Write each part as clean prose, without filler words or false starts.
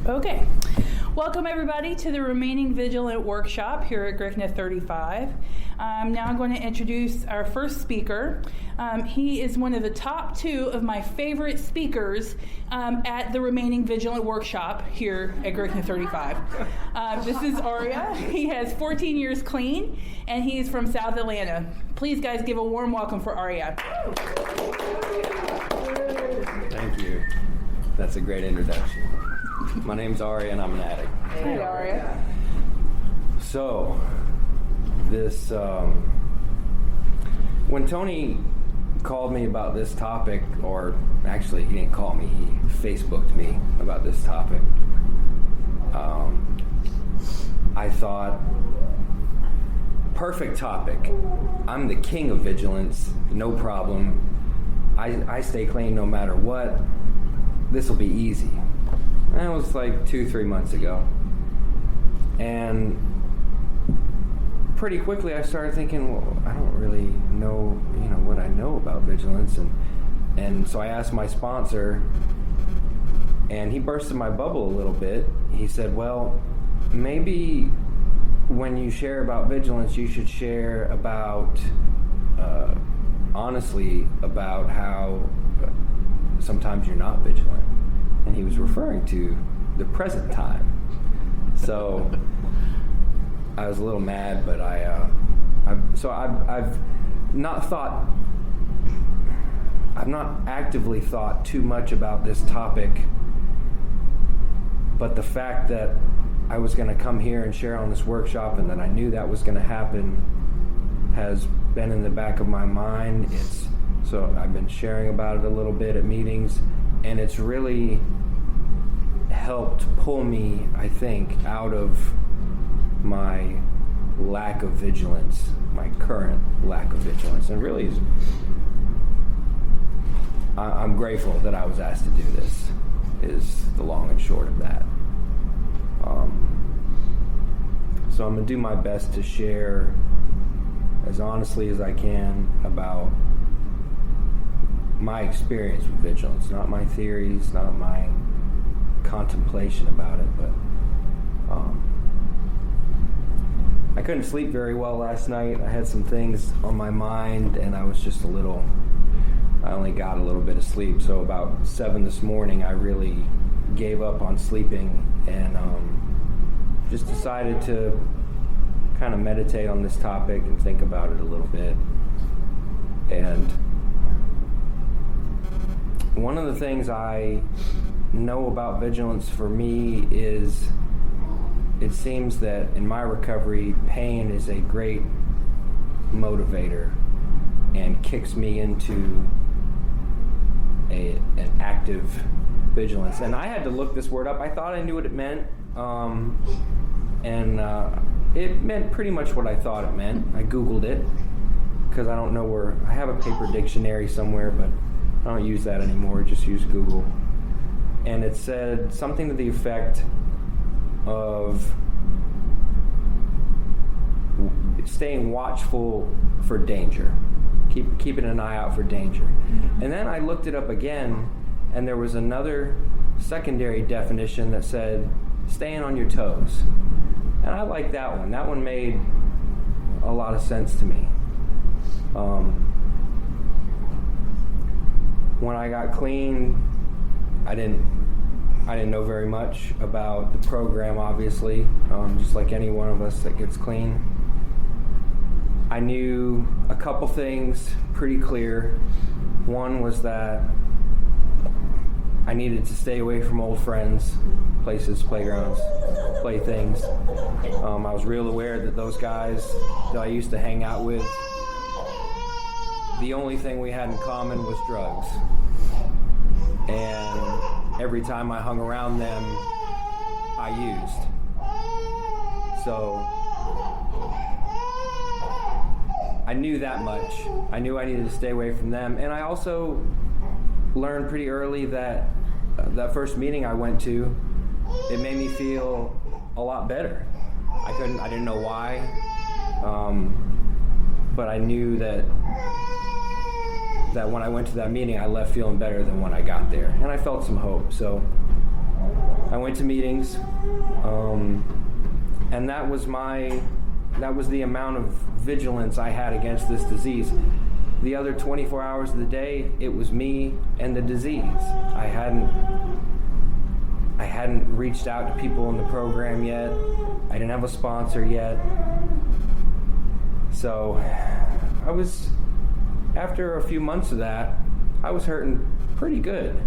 Okay. Welcome everybody to the remaining Vigilant workshop here at GRCNA 35. I'm now going to introduce our first speaker. He is one of the top two of my favorite speakers at the remaining Vigilant workshop here at GRCNA 35. This is Aria. He has 14 years clean, and he's from South Atlanta. Please, guys, give a warm welcome for Aria. Thank you. That's a great introduction. My name's Aria, and I'm an addict. Hey, Aria. So, this, when Tony called me about this topic, or actually he didn't call me, he Facebooked me about this topic, I thought, perfect topic. I'm the king of vigilance, no problem. I stay clean no matter what. This will be easy. And it was like 2-3 months ago. And pretty quickly I started thinking, well, I don't really know, what I know about vigilance. And so I asked my sponsor, and he bursted my bubble a little bit. He said, well, maybe when you share about vigilance, you should share about, honestly, about how sometimes you're not vigilant. And he was referring to the present time. So I was a little mad, but I've not actively thought too much about this topic, but the fact that I was going to come here and share on this workshop, and that I knew that was going to happen, has been in the back of my mind. So I've been sharing about it a little bit at meetings, and it's really helped pull me, I think, out of my lack of vigilance, my current lack of vigilance. And really, I'm grateful that I was asked to do this, is the long and short of that. So I'm going to do my best to share as honestly as I can about my experience with vigilance, not my theories, not my contemplation about it, but I couldn't sleep very well last night. I had some things on my mind, and I only got a little bit of sleep. So about 7 this morning, I really gave up on sleeping and just decided to kind of meditate on this topic and think about it a little bit. And one of the things I know about vigilance for me is it seems that in my recovery, pain is a great motivator and kicks me into an active vigilance. And I had to look this word up. I thought I knew what it meant, and it meant pretty much what I thought it meant. I Googled it because I don't know where. I have a paper dictionary somewhere, but I don't use that anymore. I just use Google. And it said something to the effect of staying watchful for danger, keeping an eye out for danger. And then I looked it up again, and there was another secondary definition that said staying on your toes. And I like that one. That one made a lot of sense to me. When I got clean, I didn't know very much about the program, obviously, just like any one of us that gets clean. I knew a couple things pretty clear. One was that I needed to stay away from old friends, places, playgrounds, playthings. I was real aware that those guys that I used to hang out with, the only thing we had in common was drugs. And every time I hung around them, I used. So I knew that much. I knew I needed to stay away from them. And I also learned pretty early that that first meeting I went to, it made me feel a lot better. I didn't know why, but I knew that when I went to that meeting, I left feeling better than when I got there, and I felt some hope. So I went to meetings, and that was the amount of vigilance I had against this disease. The other 24 hours of the day, it was me and the disease. I hadn't reached out to people in the program yet. I didn't have a sponsor yet. So after a few months of that, I was hurting pretty good.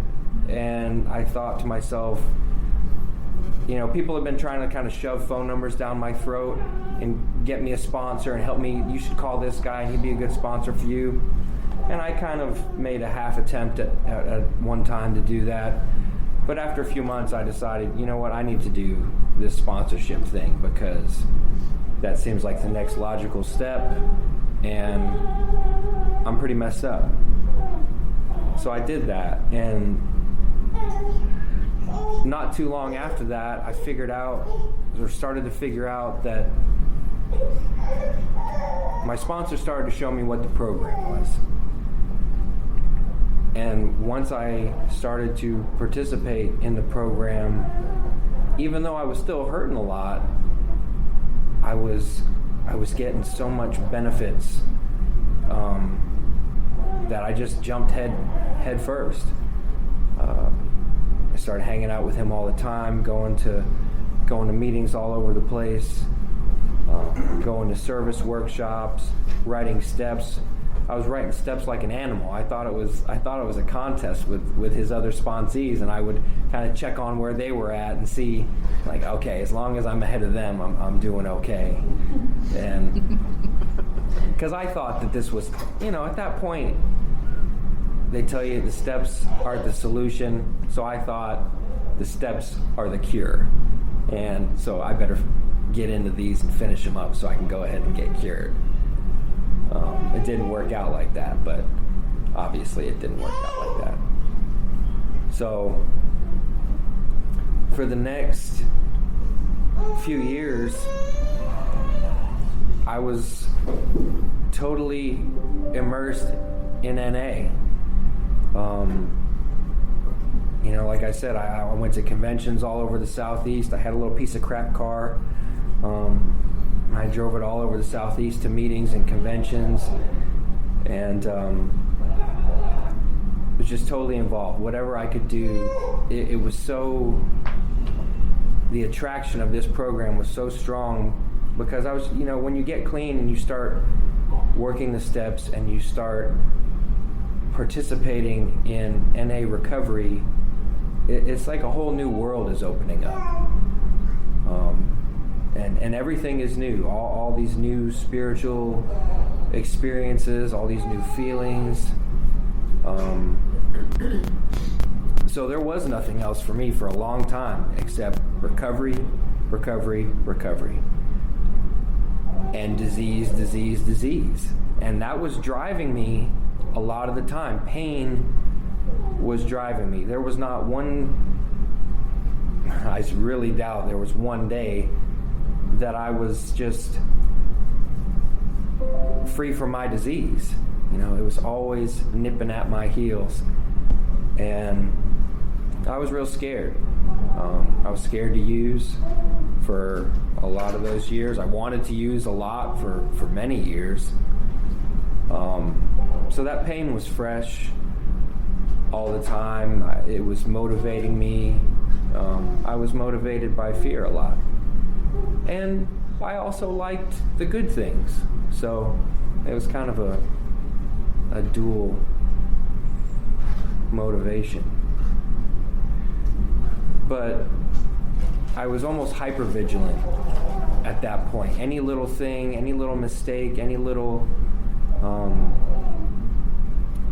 And I thought to myself, people have been trying to kind of shove phone numbers down my throat and get me a sponsor and help me. You should call this guy, he'd be a good sponsor for you. And I kind of made a half attempt at one time to do that. But after a few months, I decided, you know what, I need to do this sponsorship thing because that seems like the next logical step, and I'm pretty messed up. So I did that, and not too long after that, I started to figure out that my sponsor started to show me what the program was. And once I started to participate in the program, even though I was still hurting a lot, I was getting so much benefits that I just jumped head first. I started hanging out with him all the time, going to meetings all over the place, going to service workshops, writing steps. I was writing steps like an animal. I thought it was a contest with his other sponsees, and I would kind of check on where they were at and see, like, okay, as long as I'm ahead of them, I'm doing okay. And because I thought that this was, at that point, they tell you the steps are the solution, so I thought the steps are the cure. And so I better get into these and finish them up so I can go ahead and get cured. It didn't work out like that, but obviously it didn't work out like that. So for the next few years, I was totally immersed in NA. Like I said, I went to conventions all over the Southeast. I had a little piece of crap car. I drove it all over the Southeast to meetings and conventions, and was just totally involved. Whatever I could do, it was so, the attraction of this program was so strong because I was, when you get clean and you start working the steps and you start participating in NA recovery, it's like a whole new world is opening up. And everything is new. All these new spiritual experiences, all these new feelings. So there was nothing else for me for a long time except recovery, recovery, recovery. And disease, disease, disease. And that was driving me a lot of the time. Pain was driving me. There was not one, I really doubt there was one day that I was just free from my disease. It was always nipping at my heels. And I was real scared. I was scared to use for a lot of those years. I wanted to use a lot for many years. So that pain was fresh all the time. It was motivating me. I was motivated by fear a lot. And I also liked the good things. So it was kind of a dual motivation. But I was almost hyper vigilant at that point. Any little thing, any little mistake, any little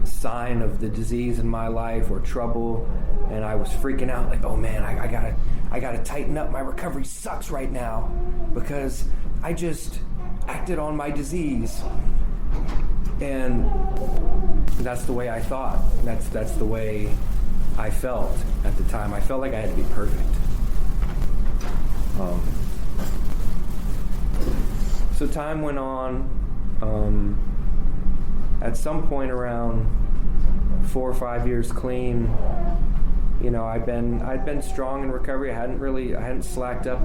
sign of the disease in my life or trouble, and I was freaking out like, oh man, I gotta tighten up. My recovery sucks right now because I just acted on my disease. And that's the way I thought. That's the way I felt at the time. I felt like I had to be perfect. So time went on. At some point around 4 or 5 years clean, I'd been strong in recovery. I hadn't slacked up.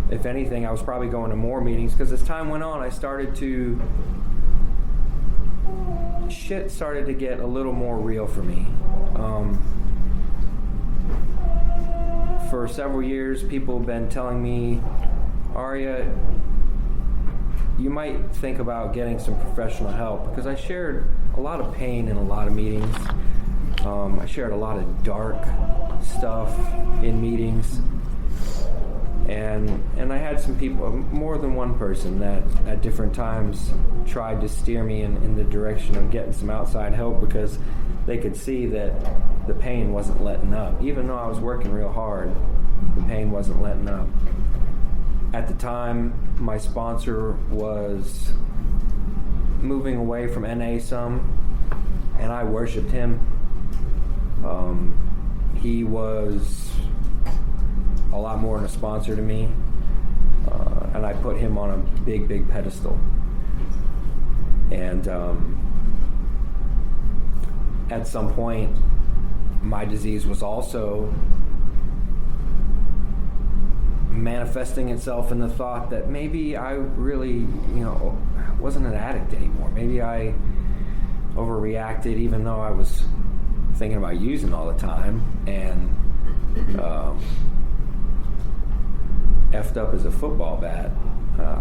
If anything, I was probably going to more meetings, because as time went on, shit started to get a little more real for me. For several years, people have been telling me, Arya, you might think about getting some professional help, because I shared a lot of pain in a lot of meetings. I shared a lot of dark stuff in meetings. And I had some people, more than one person, that at different times tried to steer me in the direction of getting some outside help, because they could see that the pain wasn't letting up. Even though I was working real hard, the pain wasn't letting up. At the time, my sponsor was moving away from NA some, and I worshipped him. He was a lot more than a sponsor to me, and I put him on a big pedestal. And at some point, my disease was also manifesting itself in the thought that maybe I really, wasn't an addict anymore. Maybe I overreacted, even though I was thinking about using all the time, and effed up as a football bat.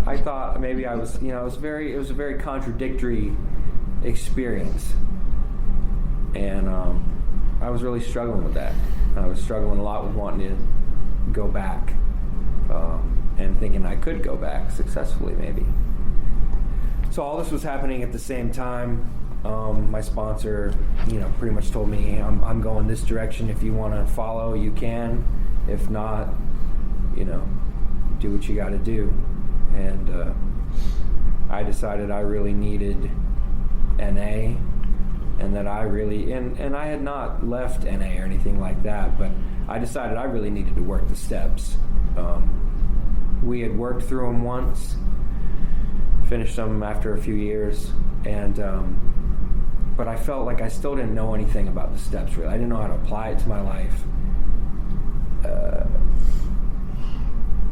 I thought maybe I was, it was a very contradictory experience, and I was really struggling with that. I was struggling a lot with wanting to go back, and thinking I could go back successfully, maybe. So all this was happening at the same time. My sponsor, pretty much told me, I'm going this direction. If you want to follow, you can. If not, do what you got to do. And I decided I really needed NA, and that I really, and I had not left NA or anything like that, but I decided I really needed to work the steps. We had worked through them once, finished them after a few years, and but I felt like I still didn't know anything about the steps, really. I didn't know how to apply it to my life.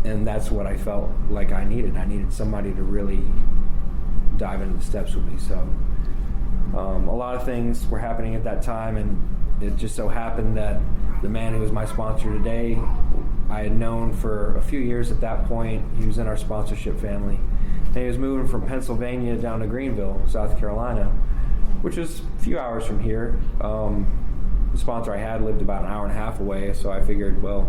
And that's what I felt like I needed. I needed somebody to really dive into the steps with me. So a lot of things were happening at that time, and it just so happened that the man who was my sponsor today, I had known for a few years at that point. He was in our sponsorship family. And he was moving from Pennsylvania down to Greenville, South Carolina, which is a few hours from here. The sponsor I had lived about an hour and a half away, so I figured, well,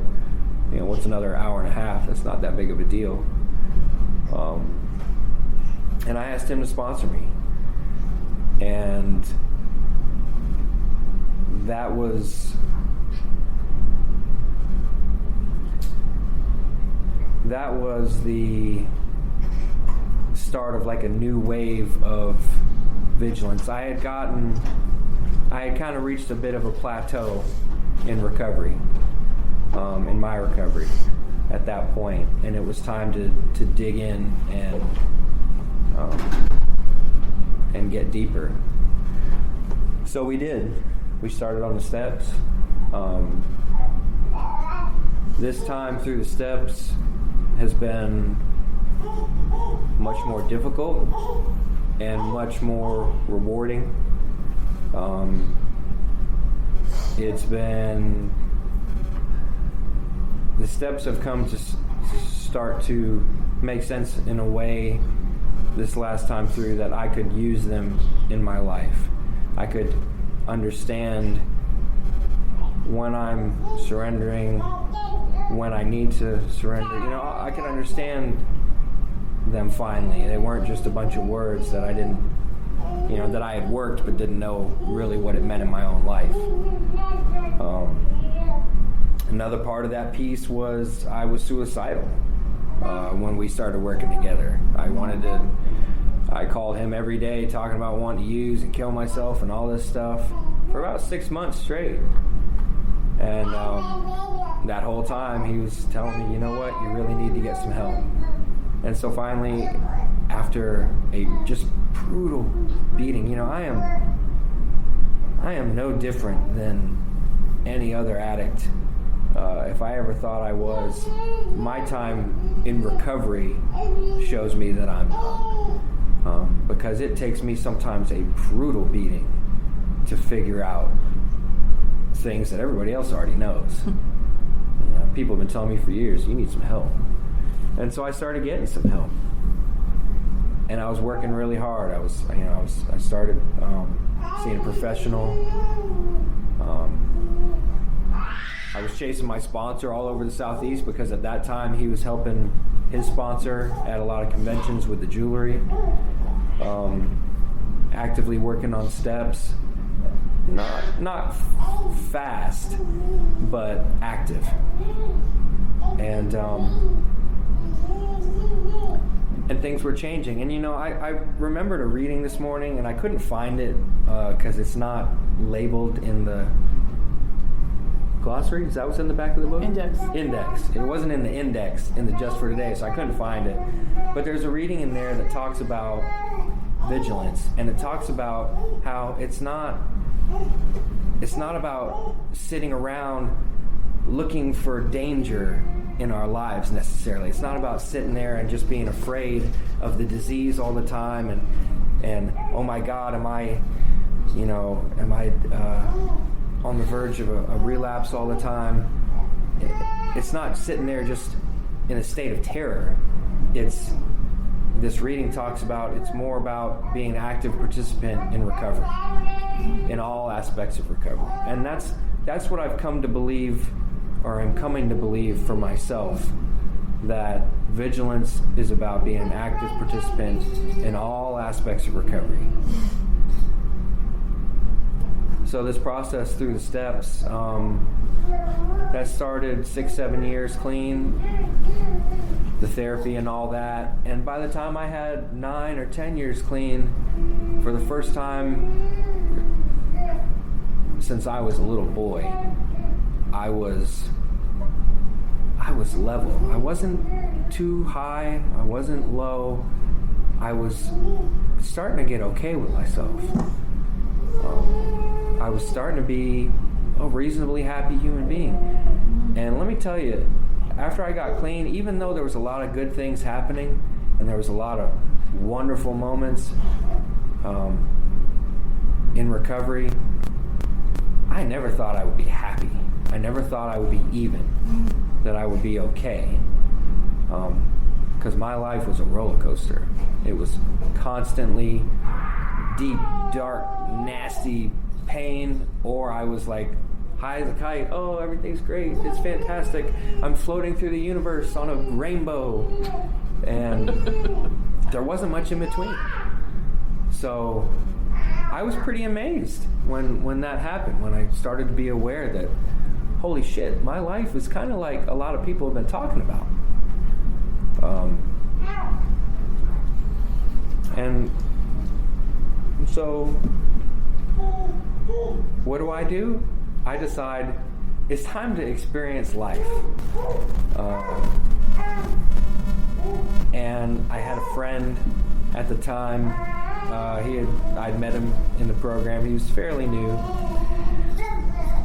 what's another hour and a half? That's not that big of a deal. And I asked him to sponsor me. And that was the start of like a new wave of vigilance. I had kind of reached a bit of a plateau in recovery, in my recovery at that point, and it was time to dig in and get deeper. So we did. We started on the steps. This time through the steps has been much more difficult and much more rewarding. The steps have come to start to make sense in a way this last time through, that I could use them in my life. I could understand when I'm surrendering, when I need to surrender. I could understand them finally. They weren't just a bunch of words that I didn't, that I had worked but didn't know really what it meant in my own life. Another part of that piece was I was suicidal when we started working together. I called him every day talking about wanting to use and kill myself and all this stuff for about 6 months straight. And that whole time he was telling me, you know what, you really need to get some help. And so finally, after a just brutal beating, I am no different than any other addict, if I ever thought I was, my time in recovery shows me that I'm not. Because it takes me sometimes a brutal beating to figure out things that everybody else already knows. People have been telling me for years, you need some help. And so I started getting some help. And I was working really hard. I started seeing a professional. I was chasing my sponsor all over the Southeast because at that time he was helping his sponsor at a lot of conventions with the jewelry. Actively working on steps. Not fast, but active. And things were changing. And I remembered a reading this morning, and I couldn't find it because it's not labeled in the glossary. Is that what's in the back of the book? Index. It wasn't in the index in the Just for Today, so I couldn't find it. But there's a reading in there that talks about vigilance, and it talks about how it's not about sitting around looking for danger in our lives necessarily. It's not about sitting there and just being afraid of the disease all the time and oh my God, am I on the verge of a relapse all the time? It's not sitting there just in a state of terror. This reading talks about it's more about being an active participant in recovery, in all aspects of recovery. And that's what I've come to believe, or I'm coming to believe for myself, that vigilance is about being an active participant in all aspects of recovery. So this process through the steps, that started 6-7 years clean, the therapy and all that. And by the time I had 9 or 10 years clean, for the first time since I was a little boy, I was level. I wasn't too high, I wasn't low. I was starting to get okay with myself. I was starting to be a reasonably happy human being. And let me tell you, after I got clean, even though there was a lot of good things happening and there was a lot of wonderful moments in recovery, I never thought I would be happy. I never thought I would be even, that I would be okay. Because my life was a roller coaster. It was constantly deep, dark, nasty pain, or I was like high as a kite. Oh, everything's great. It's fantastic. I'm floating through the universe on a rainbow. And there wasn't much in between. So I was pretty amazed when that happened, when I started to be aware that, holy shit, my life is kind of like a lot of people have been talking about. And so what do? I decide it's time to experience life. And I had a friend at the time. I'd met him in the program. He was fairly new,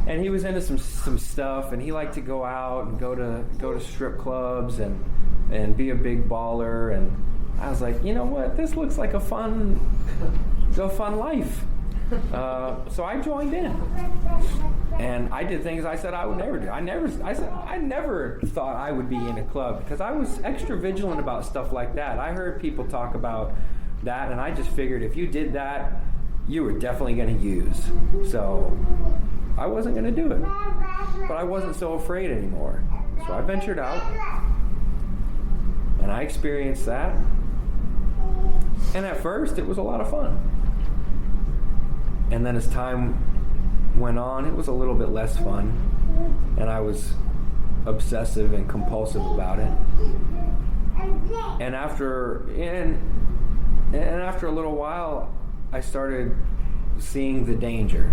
and he was into some stuff. And he liked to go out and go to strip clubs and be a big baller. And I was like, you know what? This looks like a fun life. So I joined in, and I did things I said I would never do. I never thought I would be in a club because I was extra vigilant about stuff like that. I heard people talk about that, and I just figured if you did that, you were definitely going to use. So I wasn't going to do it, but I wasn't so afraid anymore. So I ventured out, and I experienced that. And at first, it was a lot of fun. And then as time went on, it was a little bit less fun, and I was obsessive and compulsive about it. And after a little while, I started seeing the danger.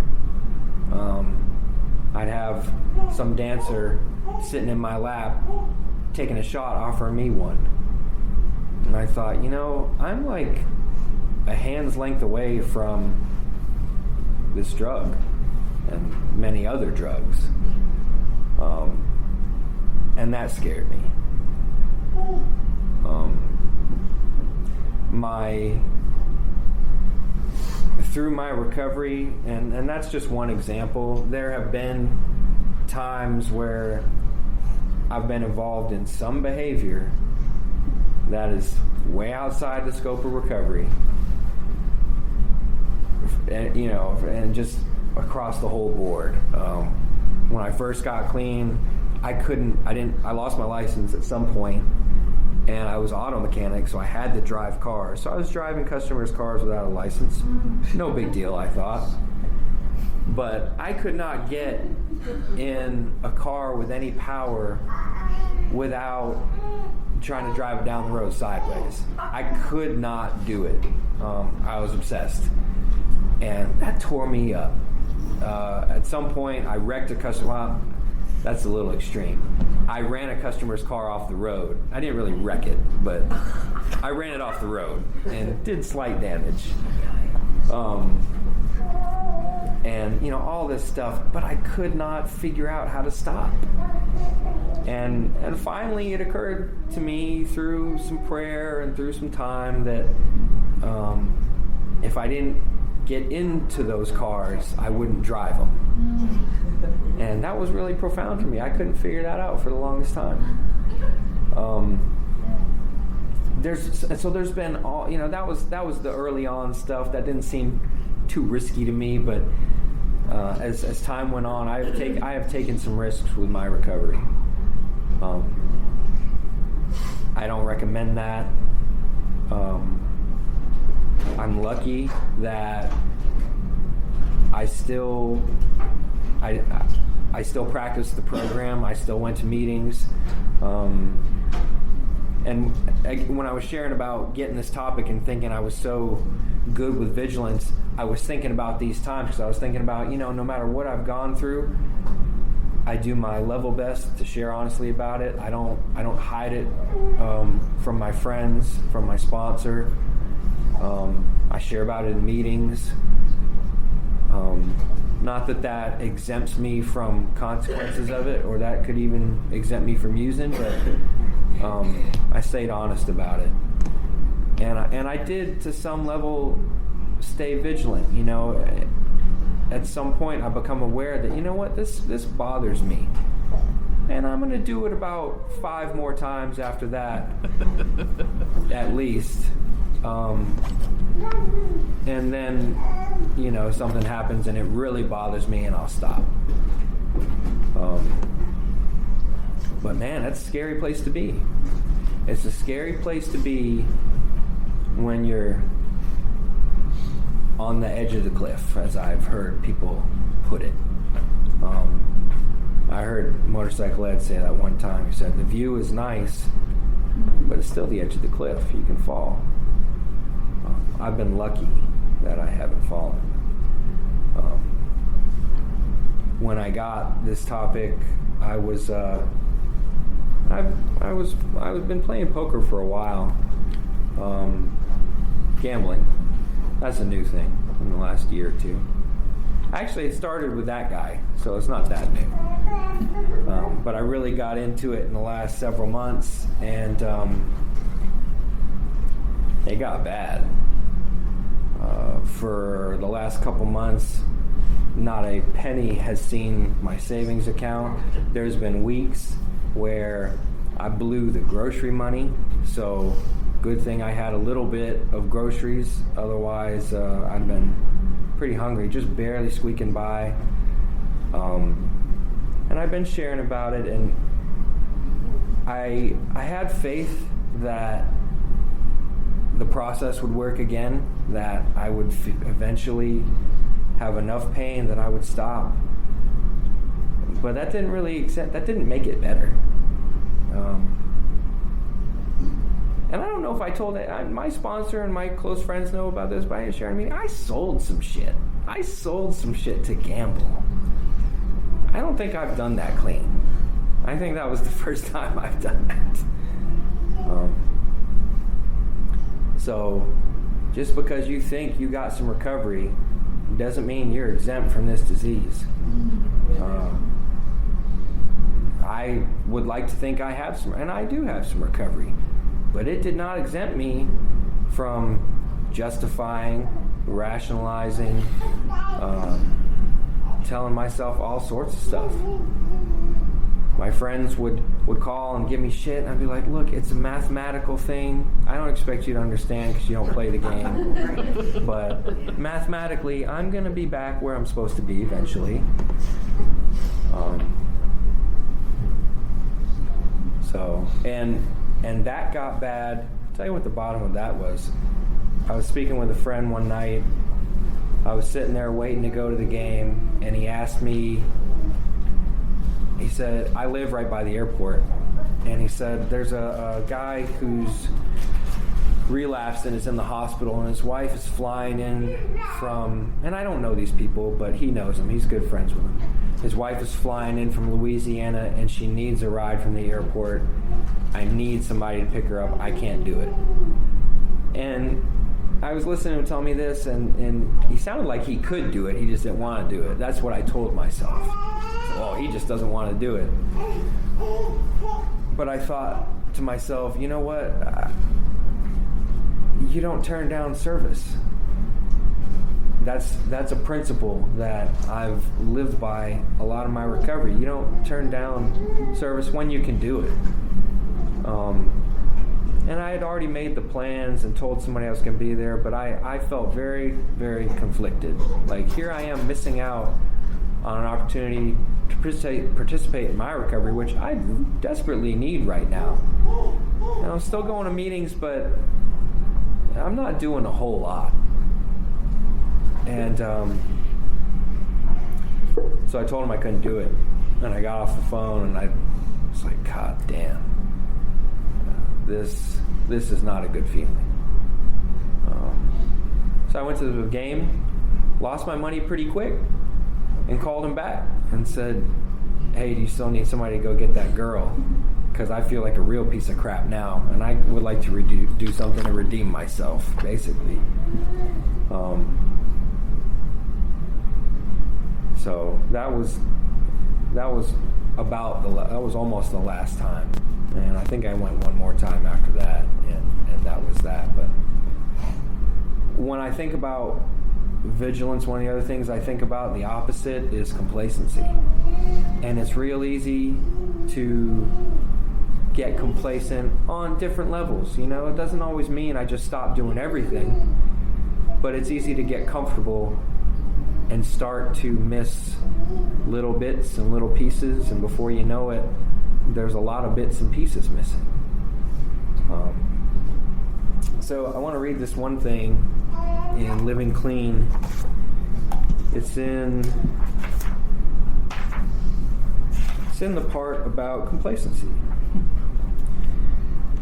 I'd have some dancer sitting in my lap, taking a shot, offering me one. And I thought, I'm like a hand's length away from this drug. and many other drugs. And that scared me. Through my recovery, and that's just one example, there have been times where I've been involved in some behavior that is way outside the scope of recovery, and just across the whole board. When I first got clean, I lost my license at some point, and I was auto mechanic, so I had to drive cars. So I was driving customers' cars without a license. No big deal, I thought. But I could not get in a car with any power without trying to drive it down the road sideways. I could not do it. I was obsessed. And that tore me up. At some point, I wrecked a customer. Well, that's a little extreme. I ran a customer's car off the road. I didn't really wreck it, but I ran it off the road and did slight damage. And all this stuff, but I could not figure out how to stop. And finally it occurred to me through some prayer and through some time that if I didn't get into those cars, I wouldn't drive them. And that was really profound for me. I couldn't figure that out for the longest time. There's been all, that was the early on stuff that didn't seem too risky to me, but as time went on, I have taken some risks with my recovery. I don't recommend that. I'm lucky that I still practiced the program. I still went to meetings. And when I was sharing about getting this topic and thinking I was so good with Vigilance, I was thinking about these times, because I was thinking about, no matter what I've gone through, I do my level best to share honestly about it. I don't hide it from my friends, from my sponsor. I share about it in meetings. Not that exempts me from consequences of it, or that could even exempt me from using, but I stayed honest about it. And I did, to some level, stay vigilant. At some point I become aware that, this bothers me. And I'm going to do it about 5 more times after that, at least. And then, something happens and it really bothers me and I'll stop. But man, that's a scary place to be. It's a scary place to be when you're on the edge of the cliff, as I've heard people put it. I heard Motorcycle Ed say that one time. He said, the view is nice, but it's still the edge of the cliff. You can fall. I've been lucky that I haven't fallen. When I got this topic, I've been playing poker for a while. Gambling. That's a new thing in the last year or two. Actually, it started with that guy, so it's not that new. But I really got into it in the last several months, and it got bad. For the last couple months, not a penny has seen my savings account. There's been weeks where I blew the grocery money, so good thing I had a little bit of groceries. Otherwise, I'd been pretty hungry, just barely squeaking by. And I've been sharing about it, and I had faith that the process would work again, that I would eventually have enough pain that I would stop. But that didn't make it better. And I don't know if I told it. My sponsor and my close friends know about this, but I didn't share. I sold some shit. I sold some shit to gamble. I don't think I've done that clean. I think that was the first time I've done that. So, just because you think you got some recovery doesn't mean you're exempt from this disease. I would like to think I have some, and I do have some recovery, but it did not exempt me from justifying, rationalizing, telling myself all sorts of stuff. My friends would call and give me shit, and I'd be like, look, it's a mathematical thing. I don't expect you to understand because you don't play the game. But mathematically, I'm going to be back where I'm supposed to be eventually. And that got bad. I'll tell you what the bottom of that was. I was speaking with a friend one night. I was sitting there waiting to go to the game, and he asked me, he said, I live right by the airport, and he said, there's a guy who's relapsed and is in the hospital, and his wife is flying in from, and I don't know these people, but he knows them. He's good friends with them. His wife is flying in from Louisiana, and she needs a ride from the airport. I need somebody to pick her up. I can't do it. And I was listening to him tell me this, and he sounded like he could do it. He just didn't want to do it. That's what I told myself. Well, he just doesn't want to do it. But I thought to myself, you know what? You don't turn down service. That's a principle that I've lived by a lot of my recovery. You don't turn down service when you can do it. And I had already made the plans and told somebody I was going to be there, but I felt very, very conflicted. Like, here I am missing out on an opportunity to participate in my recovery, which I desperately need right now. And I'm still going to meetings, but I'm not doing a whole lot. And so I told him I couldn't do it. And I got off the phone, and I was like, God damn. This is not a good feeling. So I went to the game, lost my money pretty quick, and called him back and said, hey, do you still need somebody to go get that girl? Because I feel like a real piece of crap now, and I would like to do something to redeem myself, basically. So that was almost the last time. And I think I went one more time after that, and that was that. But when I think about vigilance, one of the other things I think about, the opposite, is complacency. And it's real easy to get complacent on different levels. You know, it doesn't always mean I just stop doing everything, but it's easy to get comfortable and start to miss little bits and little pieces, and before you know it, there's a lot of bits and pieces missing. So I want to read this one thing in Living Clean. It's in the part about complacency.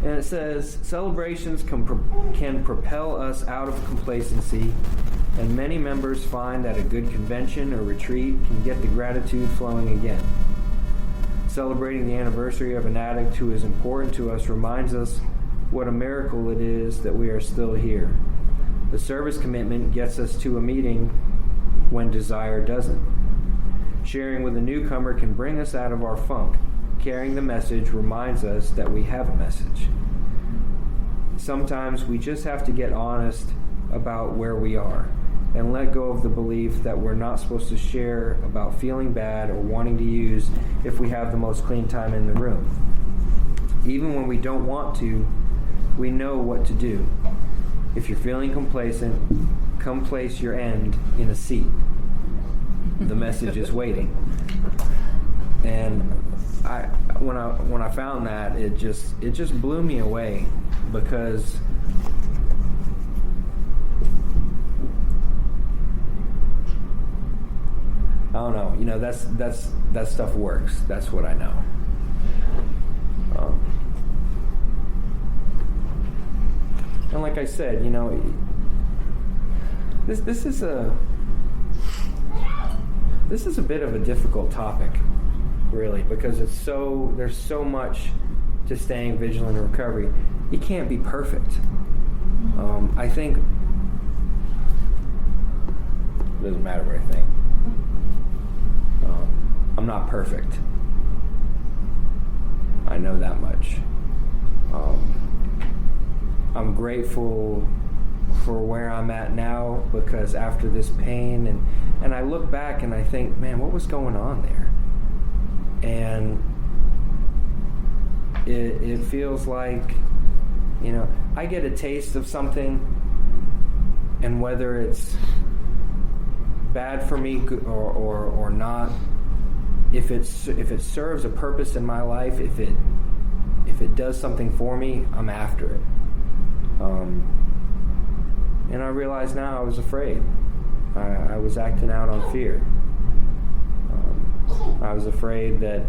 And it says, celebrations can propel us out of complacency, and many members find that a good convention or retreat can get the gratitude flowing again. Celebrating the anniversary of an addict who is important to us reminds us what a miracle it is that we are still here. The service commitment gets us to a meeting when desire doesn't. Sharing with a newcomer can bring us out of our funk. Carrying the message reminds us that we have a message. Sometimes we just have to get honest about where we are and let go of the belief that we're not supposed to share about feeling bad or wanting to use if we have the most clean time in the room. Even when we don't want to, we know what to do. If you're feeling complacent, come place your end in a seat. The message is waiting. And when I found that, it just blew me away, because I don't know, you know, that stuff works. That's what I know. And like I said, you know, this is a bit of a difficult topic, really, because there's so much to staying vigilant in recovery. You can't be perfect. I think It doesn't matter what I think. I'm not perfect. I know that much. I'm grateful for where I'm at now, because after this pain, and I look back and I think, man, what was going on there? And it feels like, I get a taste of something, and whether it's bad for me or not, if it serves a purpose in my life, if it does something for me, I'm after it. And I realize now I was afraid. I was acting out on fear. I was afraid that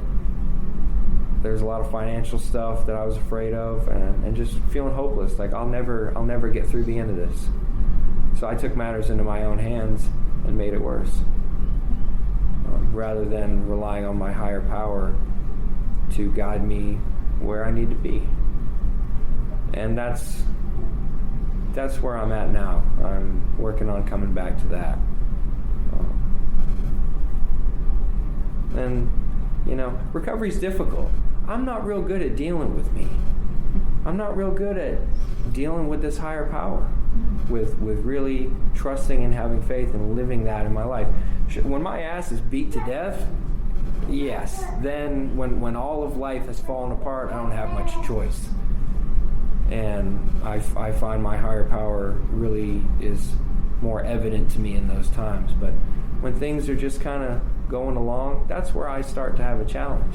there's a lot of financial stuff that I was afraid of, and just feeling hopeless, like I'll never get through the end of this. So I took matters into my own hands and made it worse, rather than relying on my higher power to guide me where I need to be. And that's where I'm at now. I'm working on coming back to that. And recovery's difficult. I'm not real good at dealing with me. I'm not real good at dealing with this higher power, with really trusting and having faith and living that in my life. When my ass is beat to death, yes, then when all of life has fallen apart, I don't have much choice. And I find my higher power really is more evident to me in those times. But when things are just kind of going along, that's where I start to have a challenge.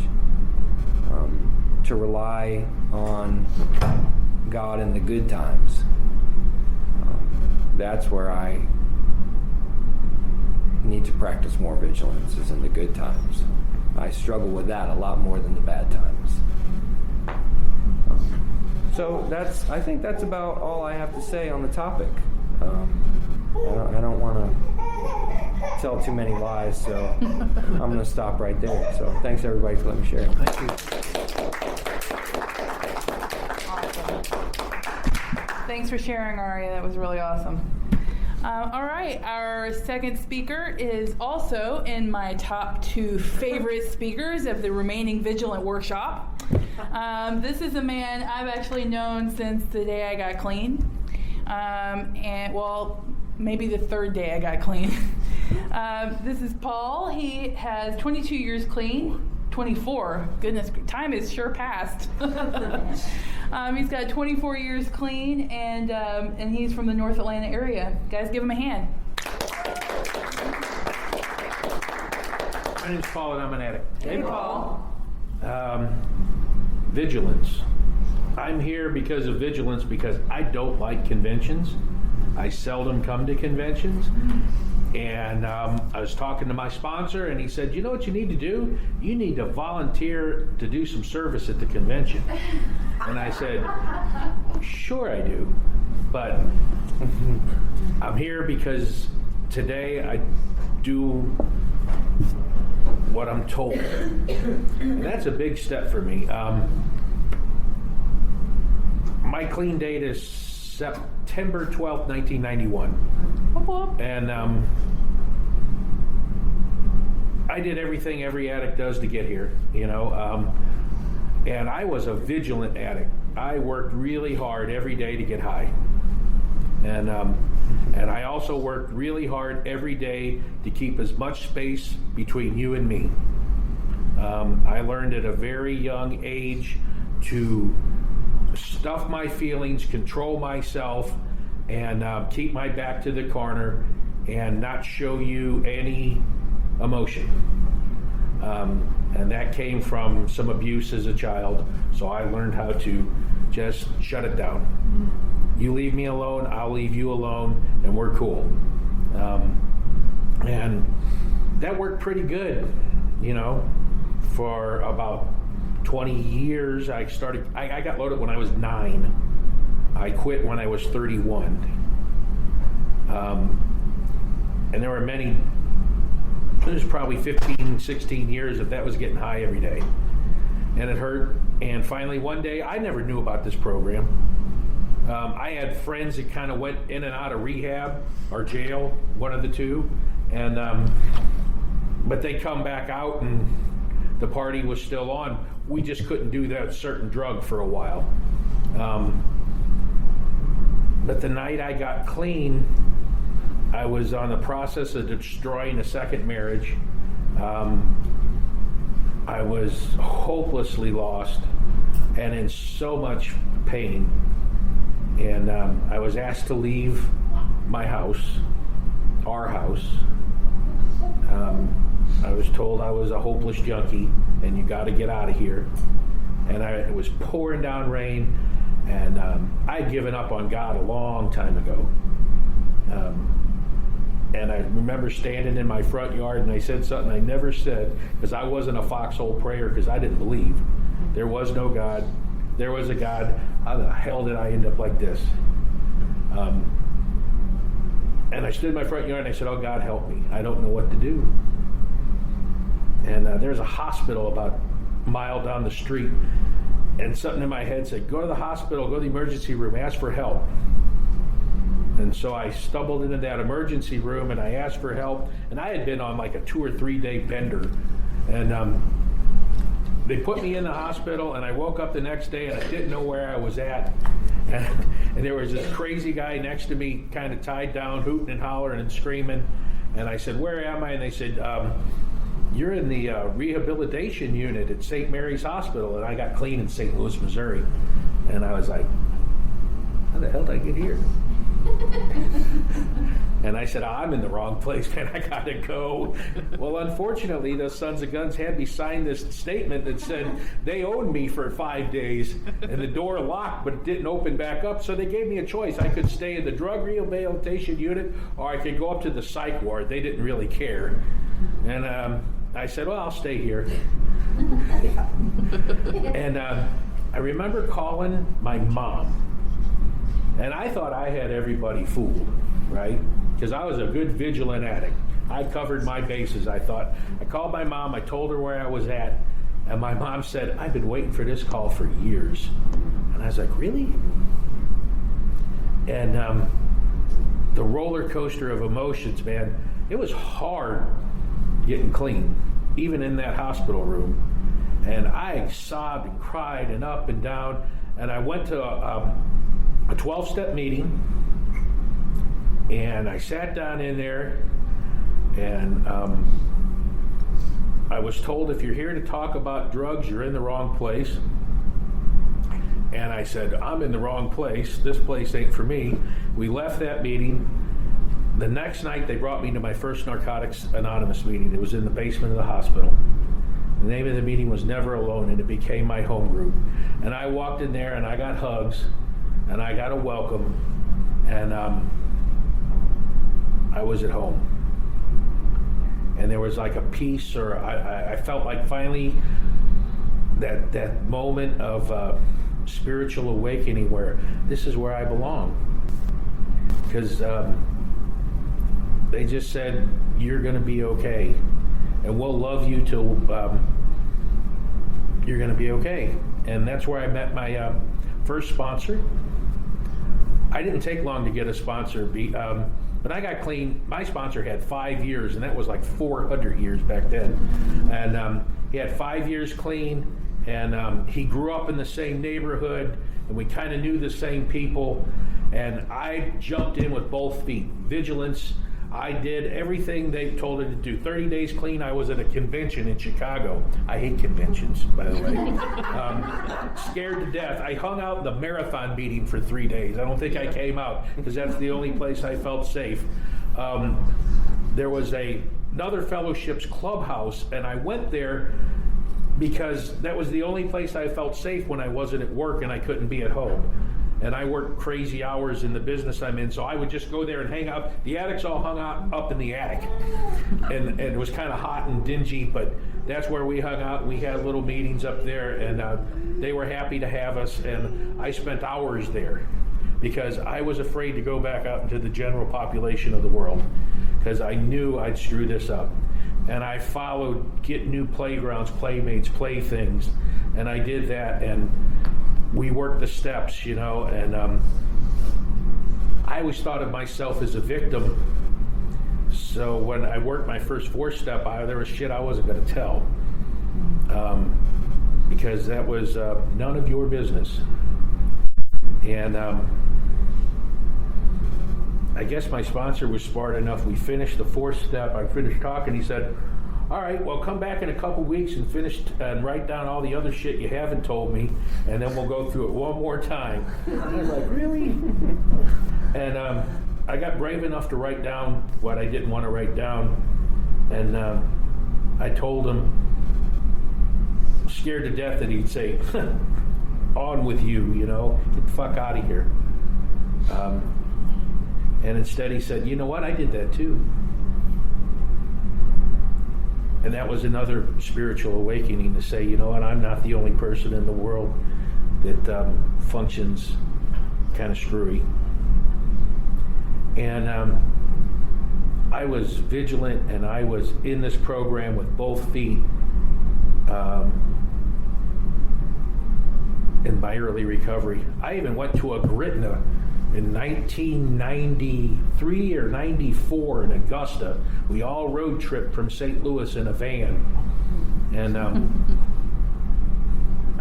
To rely on God in the good times. That's where I need to practice more vigilance, is in the good times. I struggle with that a lot more than the bad times. So I think that's about all I have to say on the topic. I don't want to tell too many lies, so I'm going to stop right there. So thanks everybody for letting me share. Thank you. Awesome. Thanks for sharing, Ari. That was really awesome. All right, our second speaker is also in my top 2 favorite speakers of the remaining Vigilant workshop. This is a man I've actually known since the day I got clean. Maybe the 3rd day I got clean. This is Paul. He has 22 years clean. 24. Goodness, time is sure passed. He's got 24 years clean, and he's from the North Atlanta area. Guys, give him a hand. My name's Paul, and I'm an addict. Hey, Paul. Vigilance. I'm here because of vigilance, because I don't like conventions. I seldom come to conventions. And I was talking to my sponsor, and he said, you know what you need to do? You need to volunteer to do some service at the convention. And I said, sure I do. But I'm here because today I do what I'm told. And that's a big step for me. My clean date is September 12th, 1991. And I did everything every addict does to get here, and I was a vigilant addict. I worked really hard every day to get high. And I also worked really hard every day to keep as much space between you and me. I learned at a very young age to stuff my feelings, control myself, and keep my back to the corner and not show you any emotion. And that came from some abuse as a child, so I learned how to just shut it down. You leave me alone, I'll leave you alone, and we're cool. And that worked pretty good, for about 20 years. I got loaded when I was 9. I quit when I was 31. And there were there's probably 15, 16 years that was getting high every day. And it hurt. And finally one day, I never knew about this program. I had friends that kind of went in and out of rehab or jail, one of the two. And but they come back out and the party was still on. We just couldn't do that certain drug for a while. But the night I got clean, I was on the process of destroying a second marriage. I was hopelessly lost and in so much pain. And I was asked to leave my house, our house. I was told I was a hopeless junkie and you got to get out of here. And it was pouring down rain, and I'd given up on God a long time ago. And I remember standing in my front yard and I said something I never said, because I wasn't a foxhole prayer, because I didn't believe. There was no God. There was a God. How the hell did I end up like this? And I stood in my front yard and I said, oh, God, help me. I don't know what to do. And there's a hospital about a mile down the street. And something in my head said, go to the hospital, go to the emergency room, ask for help. And so I stumbled into that emergency room and I asked for help. And I had been on like a 2 or 3 day bender. And they put me in the hospital, and I woke up the next day and I didn't know where I was at. And there was this crazy guy next to me, kind of tied down, hooting and hollering and screaming. And I said, where am I? And they said, you're in the rehabilitation unit at St. Mary's Hospital. And I got clean in St. Louis, Missouri. And I was like, how the hell did I get here? And I said, I'm in the wrong place, man. I gotta go. Well, unfortunately, those sons of guns had me sign this statement that said they owed me for 5 days, and the door locked, but it didn't open back up. So they gave me a choice. I could stay in the drug rehabilitation unit, or I could go up to the psych ward. They didn't really care. And I said, well, I'll stay here. And I remember calling my mom. And I thought I had everybody fooled, right? Because I was a good Vigilant addict. I covered my bases, I thought. I called my mom, I told her where I was at, and my mom said, I've been waiting for this call for years. And I was like, really? And the roller coaster of emotions, man, it was hard getting clean, even in that hospital room. And I sobbed and cried and up and down, and I went to a 12-step meeting, and I sat down in there, and I was told, if you're here to talk about drugs, you're in the wrong place. And I said, I'm in the wrong place. This place ain't for me. We left that meeting. The next night, they brought me to my first Narcotics Anonymous meeting. It was in the basement of the hospital. The name of the meeting was Never Alone, and it became my home group. And I walked in there, and I got hugs, and I got a welcome, and I was at home. And there was like a peace, or I felt like finally that moment of spiritual awakening where this is where I belong. Because they just said, you're going to be okay, and we'll love you till you're going to be okay. And that's where I met my first sponsor. I didn't take long to get a sponsor. When I got clean, my sponsor had 5 years, and that was like 400 years back then. And he had 5 years clean, and he grew up in the same neighborhood, and we kind of knew the same people. And I jumped in with both feet. Vigilance, I did everything they told her to do. 30 days clean, I was at a convention in Chicago. I hate conventions, by the way. Scared to death. I hung out in the marathon meeting for 3 days. I don't think I came out, because that's the only place I felt safe. There was another fellowship's clubhouse, and I went there because that was the only place I felt safe when I wasn't at work and I couldn't be at home. And I worked crazy hours in the business I'm in, so I would just go there and hang out. The addicts all hung out up in the attic, and it was kind of hot and dingy, but that's where we hung out. We had little meetings up there, and they were happy to have us, and I spent hours there because I was afraid to go back out into the general population of the world because I knew I'd screw this up. And I followed get new playgrounds, playmates, playthings, and I did that, and we worked the steps, and I always thought of myself as a victim. So when I worked my first 4-step, there was shit I wasn't going to tell, because that was none of your business. And I guess my sponsor was smart enough. We finished the 4-step. I finished talking. He said, all right, well, come back in a couple weeks and finish and write down all the other shit you haven't told me, and then we'll go through it one more time. And I was like, really? And I got brave enough to write down what I didn't want to write down. And I told him, scared to death that he'd say, on with you, you know, get the fuck out of here. And instead he said, you know what, I did that too. And that was another spiritual awakening to say, you know what, I'm not the only person in the world that functions kind of screwy. And I was vigilant, and I was in this program with both feet in my early recovery. I even went to a GRCNA in 1993 or 94 in Augusta. We all road tripped from St. Louis in a van. And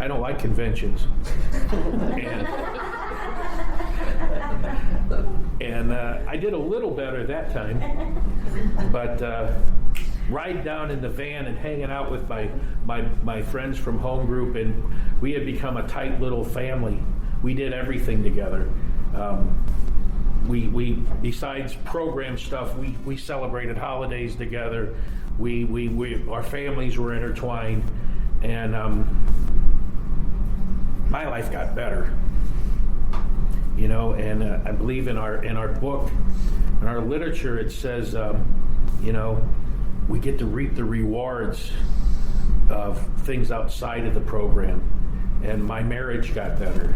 I don't like conventions. And I did a little better that time. But riding down in the van and hanging out with my friends from home group, and we had become a tight little family. We did everything together. We besides program stuff, we celebrated holidays together. Our families were intertwined, and my life got better. You know, and I believe in our book, in our literature, it says, you know, we get to reap the rewards of things outside of the program. And my marriage got better.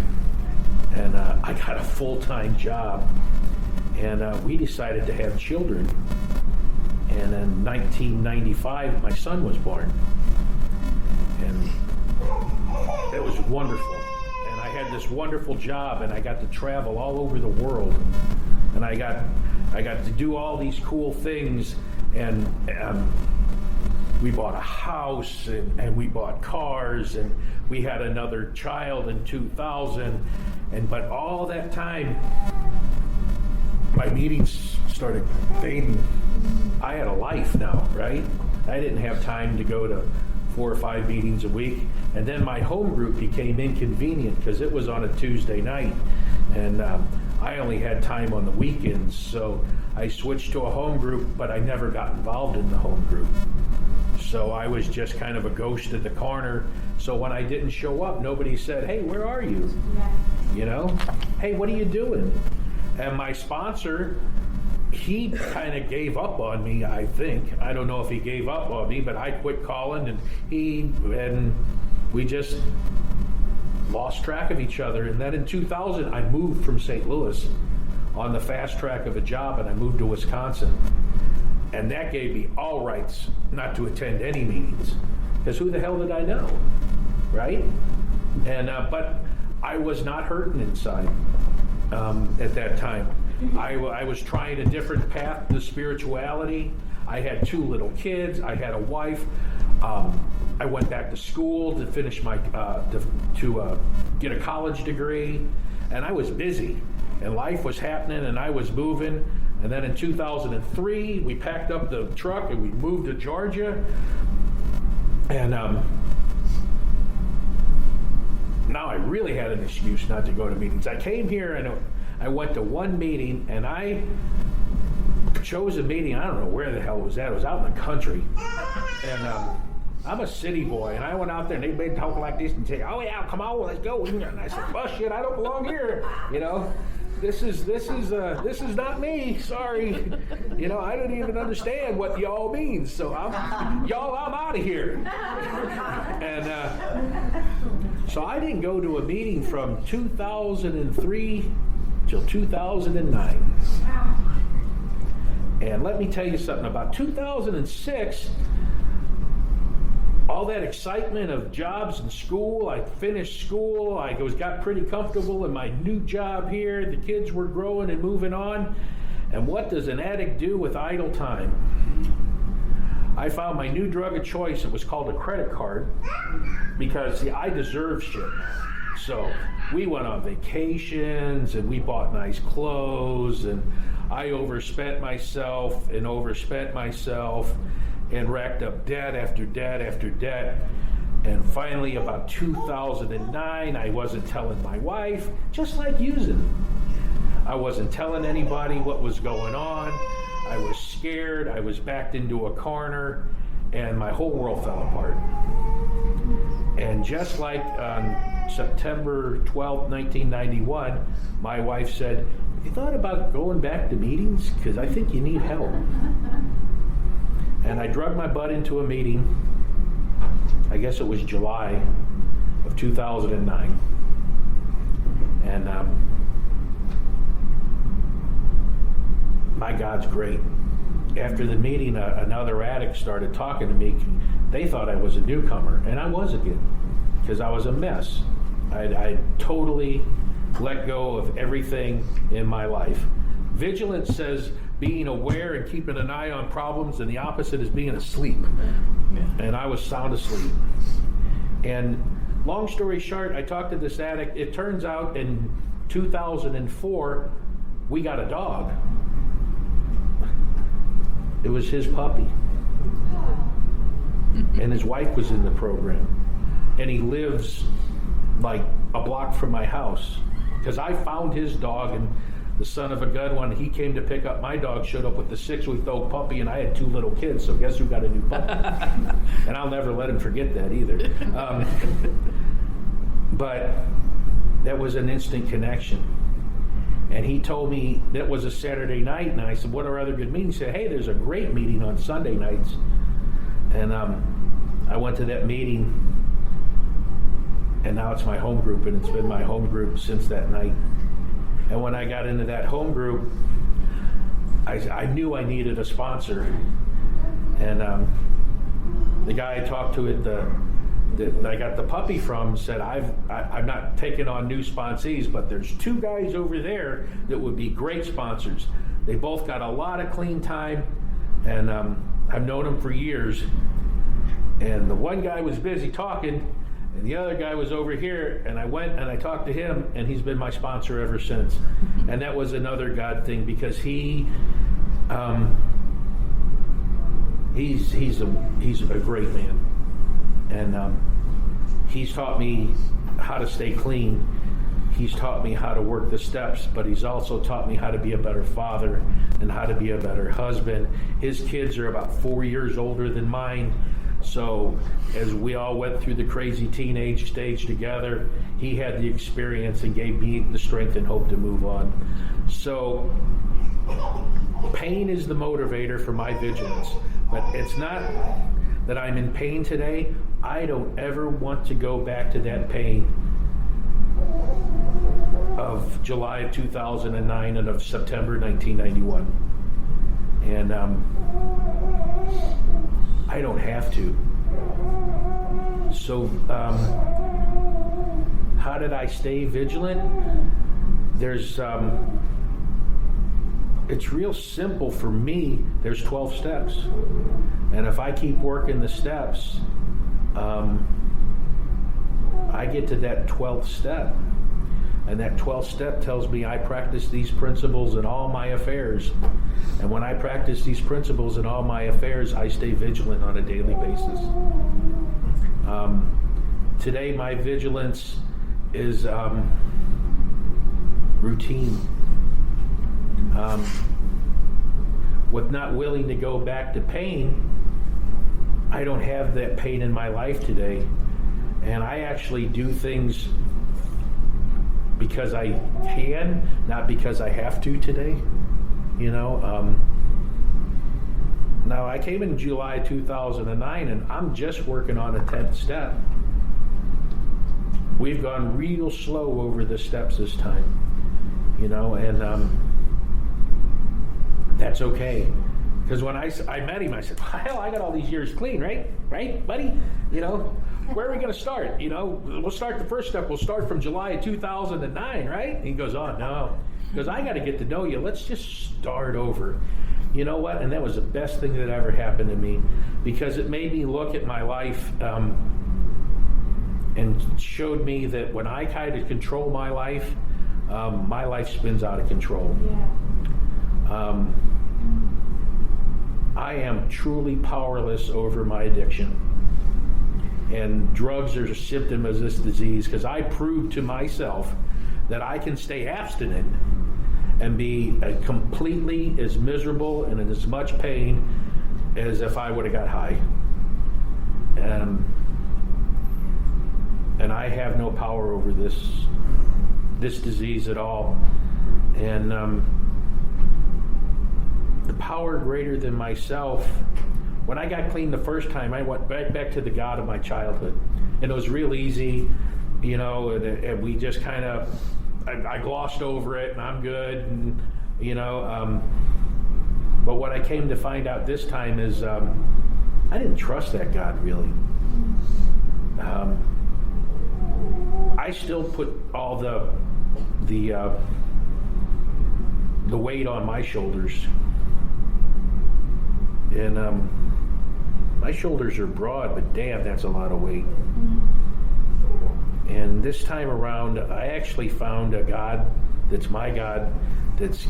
And I got a full-time job, and we decided to have children. And in 1995, my son was born, and it was wonderful. And I had this wonderful job, and I got to travel all over the world, and I got to do all these cool things. And we bought a house, and we bought cars, and we had another child in 2000. But all that time, my meetings started fading. I had a life now, right? I didn't have time to go to 4 or 5 meetings a week. And then my home group became inconvenient because it was on a Tuesday night. And I only had time on the weekends. So I switched to a home group, but I never got involved in the home group. So I was just kind of a ghost at the corner. So when I didn't show up, nobody said, hey, where are you? You know, hey, what are you doing? And my sponsor, he kind of gave up on me, I think. I don't know if he gave up on me, but I quit calling, and we just lost track of each other. And then in 2000, I moved from St. Louis on the fast track of a job, and I moved to Wisconsin. And that gave me all rights not to attend any meetings, because who the hell did I know, right? And but I was not hurting inside at that time. I was trying a different path to spirituality. I had 2 little kids. I had a wife. I went back to school to finish my to get a college degree, and I was busy, and life was happening, and I was moving. And then in 2003, we packed up the truck and we moved to Georgia. And now I really had an excuse not to go to meetings. I came here and I went to one meeting, and I chose a meeting. I don't know where the hell it was at. It was out in the country. And I'm a city boy, and I went out there, and they'd talk like this and say, "Oh yeah, come on, let's go." And I said, "Well, shit, I don't belong here." You know, this is not me. Sorry. You know, I don't even understand what y'all means. So I'm out of here. And so I didn't go to a meeting from 2003 till 2009. And let me tell you something, about 2006, all that excitement of jobs and school, I finished school, got pretty comfortable in my new job here, the kids were growing and moving on, And what does an addict do with idle time? I found my new drug of choice. It was called a credit card because, see, I deserve shit now. So we went on vacations and we bought nice clothes, and I overspent myself and racked up debt after debt after debt. And finally, about 2009, I wasn't telling my wife, just like using. I wasn't telling anybody what was going on. I was scared. I was backed into a corner, and my whole world fell apart. And just like on September 12, 1991, my wife said, "You thought about going back to meetings? Because I think you need help." And I drug my butt into a meeting. I guess it was July of 2009. And my God's great. After the meeting, another addict started talking to me. They thought I was a newcomer, and I was again, because I was a mess. I totally let go of everything in my life. Vigilant says being aware and keeping an eye on problems, and the opposite is being asleep. Yeah. And I was sound asleep. And long story short, I talked to this addict. It turns out in 2004, we got a dog. It was his puppy. And his wife was in the program. And he lives like a block from my house. Because I found his dog, and the son of a gun, when he came to pick up my dog, showed up with the 6-week-old puppy, and I had 2 little kids, so guess who got a new puppy? And I'll never let him forget that either. But that was an instant connection. And he told me that was a Saturday night, and I said, "What are other good meetings?" He said, "Hey, there's a great meeting on Sunday nights." And I went to that meeting, and now it's my home group, and it's been my home group since that night. And when I got into that home group, I knew I needed a sponsor. And the guy I talked to that I got the puppy from said, I'm not taking on new sponsees, but there's 2 guys over there that would be great sponsors. They both got a lot of clean time, and I've known them for years. And the one guy was busy talking, and the other guy was over here, and I went and I talked to him, and he's been my sponsor ever since. And that was another God thing, because he's a great man. And he's taught me how to stay clean. He's taught me how to work the steps, but he's also taught me how to be a better father and how to be a better husband. His kids are about 4 years older than mine. So as we all went through the crazy teenage stage together, he had the experience and gave me the strength and hope to move on. So pain is the motivator for my vigilance, but it's not that I'm in pain today. I don't ever want to go back to that pain of July of 2009 and of September 1991. And I don't have to. So how did I stay vigilant? There's it's real simple for me. There's 12 steps. And if I keep working the steps, I get to that 12th step. And that 12th step tells me I practice these principles in all my affairs. And when I practice these principles in all my affairs, I stay vigilant on a daily basis. Today, my vigilance is routine. With not willing to go back to pain, I don't have that pain in my life today. And I actually do things because I can, not because I have to today. You know, now I came in July 2009, and I'm just working on a 10th step. We've gone real slow over the steps this time, you know, and that's okay. Because when I met him, I said, well, hell, I got all these years clean, right, buddy? You know, where are we going to start? We'll start the first step. We'll start from July of 2009, right? And he goes, oh, no. Because I got to get to know you. Let's just start over. You know what? And that was the best thing that ever happened to me, because it made me look at my life and showed me that when I try to control my life spins out of control. Yeah. I am truly powerless over my addiction. And drugs are a symptom of this disease, because I proved to myself that I can stay abstinent and be completely as miserable and in as much pain as if I would have got high. And I have no power over this disease at all. And the power greater than myself, when I got clean the first time, I went back to the God of my childhood. And it was real easy, and we just kind of, I glossed over it, and I'm good, and but what I came to find out this time is I didn't trust that God, really. I still put all the weight on my shoulders, and my shoulders are broad, but damn, that's a lot of weight. And this time around, I actually found a God that's my God, that's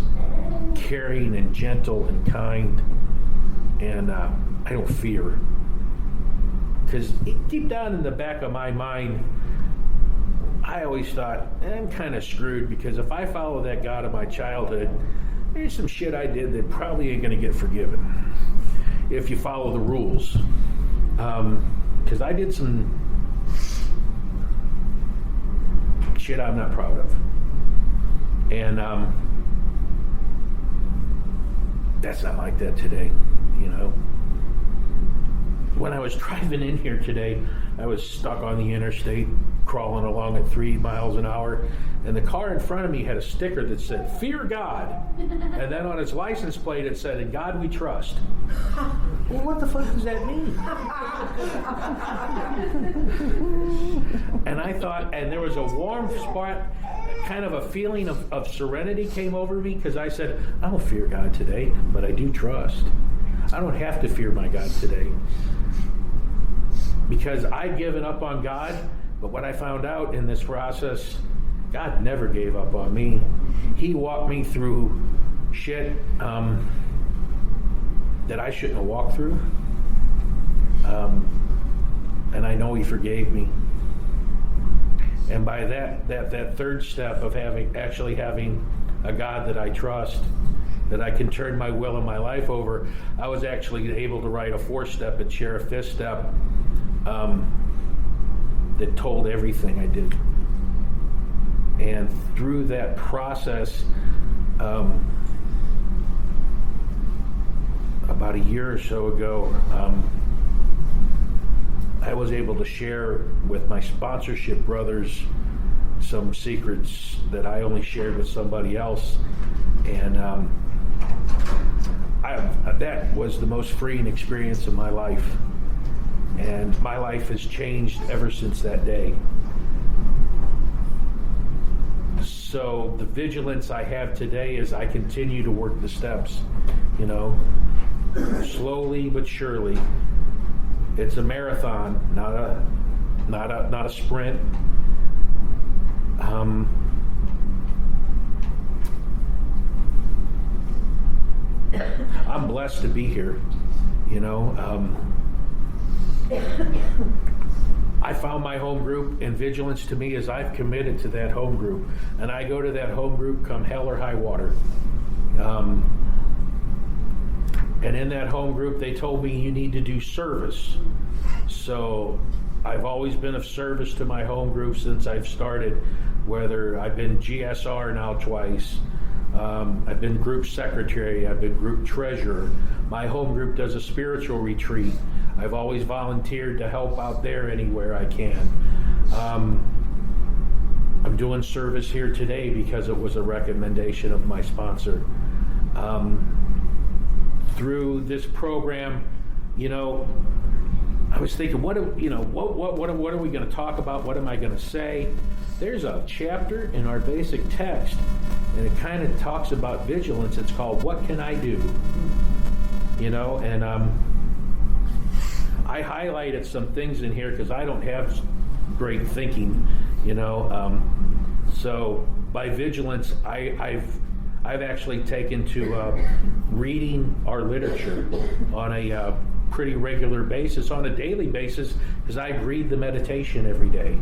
caring and gentle and kind, and I don't fear. Because deep down in the back of my mind, I always thought, I'm kind of screwed, because if I follow that God of my childhood, there's some shit I did that probably ain't going to get forgiven if you follow the rules. Because I did some shit I'm not proud of. And that's not like that today, When I was driving in here today, I was stuck on the interstate, crawling along at 3 miles an hour, and the car in front of me had a sticker that said, "Fear God," and then on its license plate it said, "In God we trust." Well, what the fuck does that mean? And I thought, and there was a warm spot, kind of a feeling of serenity came over me, because I said, I don't fear God today, but I do trust. I don't have to fear my God today, because I'd given up on God. But what I found out in this process, God never gave up on me. He walked me through shit that I shouldn't have walked through. And I know He forgave me. And by that third step of having a God that I trust, that I can turn my will and my life over, I was actually able to write a 4-step and share a 5th step that told everything I did. And through that process, about a year or so ago, I was able to share with my sponsorship brothers some secrets that I only shared with somebody else. And that was the most freeing experience of my life. And my life has changed ever since that day. So the vigilance I have today is I continue to work the steps, slowly but surely. It's a marathon, not a sprint. I'm blessed to be here, I found my home group, and vigilance to me is I've committed to that home group, and I go to that home group come hell or high water. And in that home group, they told me you need to do service. So I've always been of service to my home group since I've started, whether I've been GSR now twice, I've been group secretary, I've been group treasurer. My home group does a spiritual retreat. I've always volunteered to help out there anywhere I can. I'm doing service here today because it was a recommendation of my sponsor. Through this program, I was thinking, what are we going to talk about? What am I going to say? There's a chapter in our basic text, and it kind of talks about vigilance. It's called "What Can I Do?" And I highlighted some things in here because I don't have great thinking, So by vigilance, I've actually taken to reading our literature on a pretty regular basis, on a daily basis, because I read the meditation every day.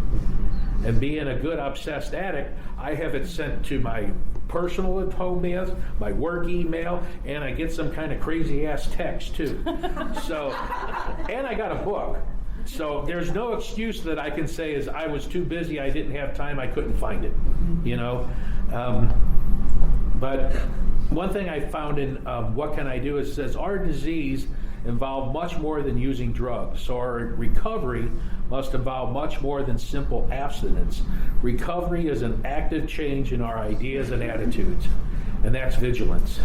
And being a good obsessed addict, I have it sent to my personal at home mail, my work email, and I get some kind of crazy ass text too. So, and I got a book. So there's no excuse that I can say is I was too busy, I didn't have time, I couldn't find it. But one thing I found in What Can I Do? Is it says our disease involved much more than using drugs. So our recovery must involve much more than simple abstinence. Recovery is an active change in our ideas and attitudes, and that's vigilance.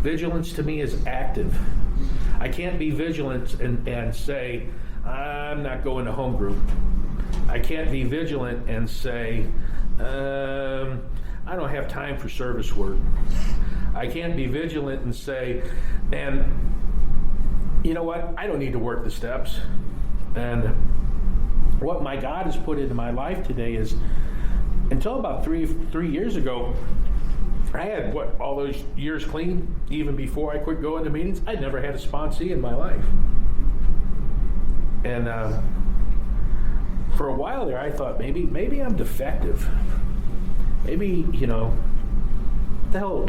Vigilance to me is active. I can't be vigilant and say, I'm not going to home group. I can't be vigilant and say, I don't have time for service work. I can't be vigilant and say, man, you know what? I don't need to work the steps. And what my God has put into my life today is, until about three years ago, I had all those years clean, even before I quit going to meetings. I'd never had a sponsee in my life. And for a while there, I thought maybe I'm defective. Maybe, the hell,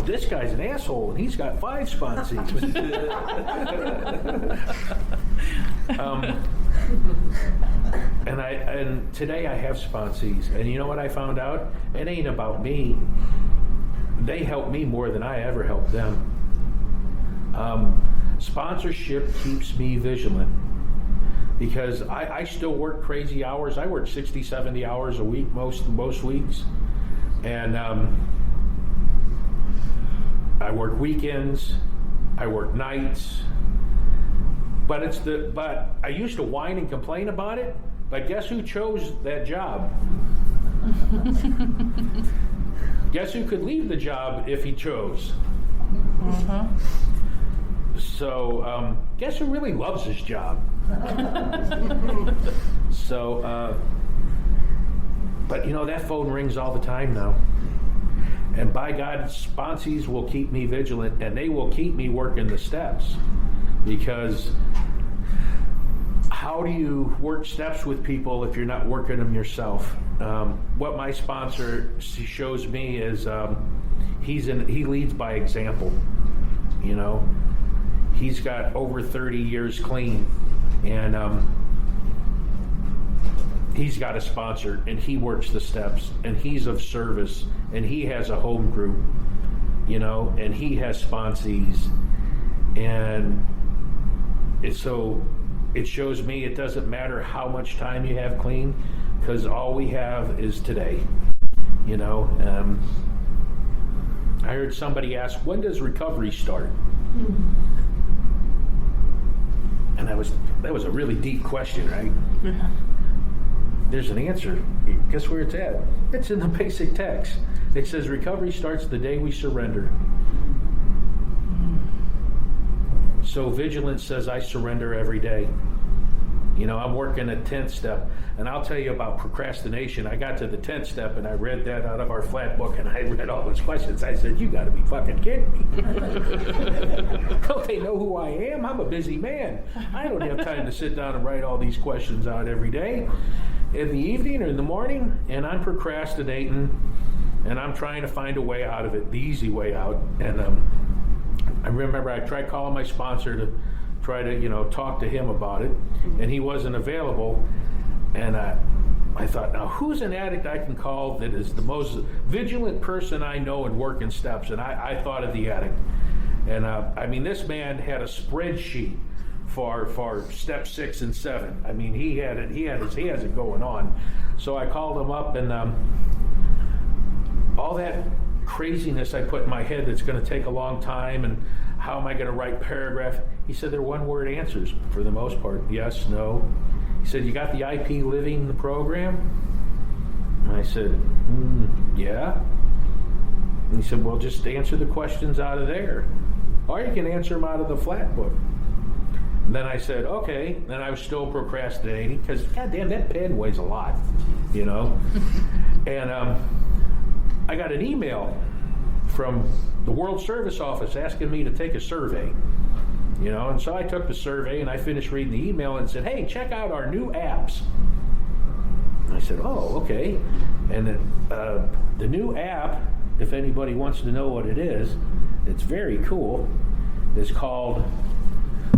this guy's an asshole and he's got 5 sponsees. And today I have sponsees. And you know what I found out? It ain't about me. They help me more than I ever helped them. Sponsorship keeps me vigilant. Because I still work crazy hours. I work 60, 70 hours a week most weeks. And I work weekends, I work nights. But I used to whine and complain about it, but guess who chose that job? Guess who could leave the job if he chose? Uh-huh. So, guess who really loves his job? So, but that phone rings all the time now. And by God, sponsees will keep me vigilant, and they will keep me working the steps. Because how do you work steps with people if you're not working them yourself? What my sponsor shows me is he leads by example. He's got over 30 years clean, and he's got a sponsor, and he works the steps, and he's of service, and he has a home group, and he has sponsees, and it shows me it doesn't matter how much time you have clean, because all we have is today. I heard somebody ask, when does recovery start? And that was a really deep question, right? Yeah. There's an answer. Guess where it's at? It's in the basic text. It says recovery starts the day we surrender. So vigilance says I surrender every day. I'm working a 10th step, and I'll tell you about procrastination. I got to the 10th step, and I read that out of our flat book, and I read all those questions. I said, you got to be fucking kidding me. Don't they know who I am? I'm a busy man. I don't have time to sit down and write all these questions out every day. In the evening or in the morning, and I'm procrastinating, and I'm trying to find a way out of it, the easy way out. And I remember I tried calling my sponsor to try to, talk to him about it, and he wasn't available. And I thought, now who's an addict I can call that is the most vigilant person I know and work in steps? And I thought of the addict. And this man had a spreadsheet for step 6 and 7. He has it going on. So I called him up, and all that craziness I put in my head that's going to take a long time, and how am I going to write paragraph, He said they're one-word answers for the most part. Yes, no. He said, you got the IP Living program? And I said, yeah. And he said, well, just answer the questions out of there. Or you can answer them out of the flat book. And then I said, okay. Then I was still procrastinating because, goddamn, that pen weighs a lot, you know. And I got an email from the World Service Office asking me to take a survey, you know. And so I took the survey and I finished reading the email and said, hey, check out our new apps. And I said, oh, okay. And the new app, if anybody wants to know what it is, it's very cool. It's called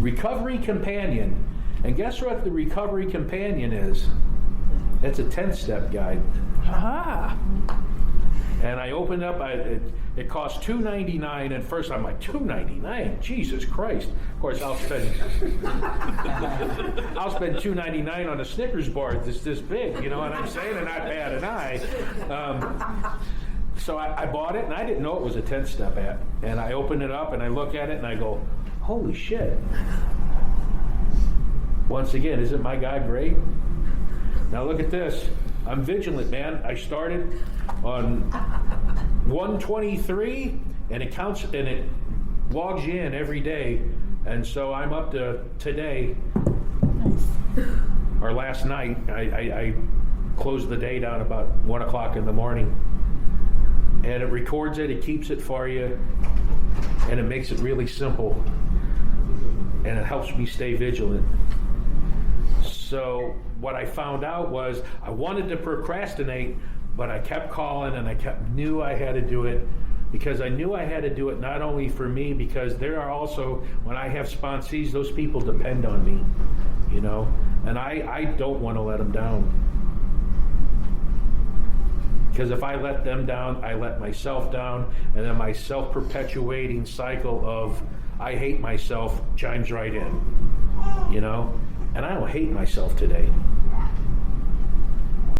Recovery Companion. And guess what the Recovery Companion is? It's a 10-step guide. Ah. And I opened up, it cost $2.99, and first I'm like, $2.99? Jesus Christ. Of course, I'll spend $2.99 on a Snickers bar that's this big, you know what I'm saying? And not bat an eye. So I bought it, and I didn't know it was a 10-step app. And I open it up, and I look at it, and I go, holy shit. Once again, isn't my God great? Now look at this. I'm Vigilant, man. I started on 123, and it counts, and it logs you in every day. And so I'm up to today, or last night. I closed the day down about 1 o'clock in the morning. And it records it, it keeps it for you, and it makes it really simple. And it helps me stay vigilant. So what I found out was I wanted to procrastinate, but I kept calling and I knew I had to do it, because I knew I had to do it not only for me, because there are also, when I have sponsees, those people depend on me, you know, and I don't want to let them down. Because if I let them down, I let myself down, and then my self-perpetuating cycle of I hate myself chimes right in, you know? And I don't hate myself today.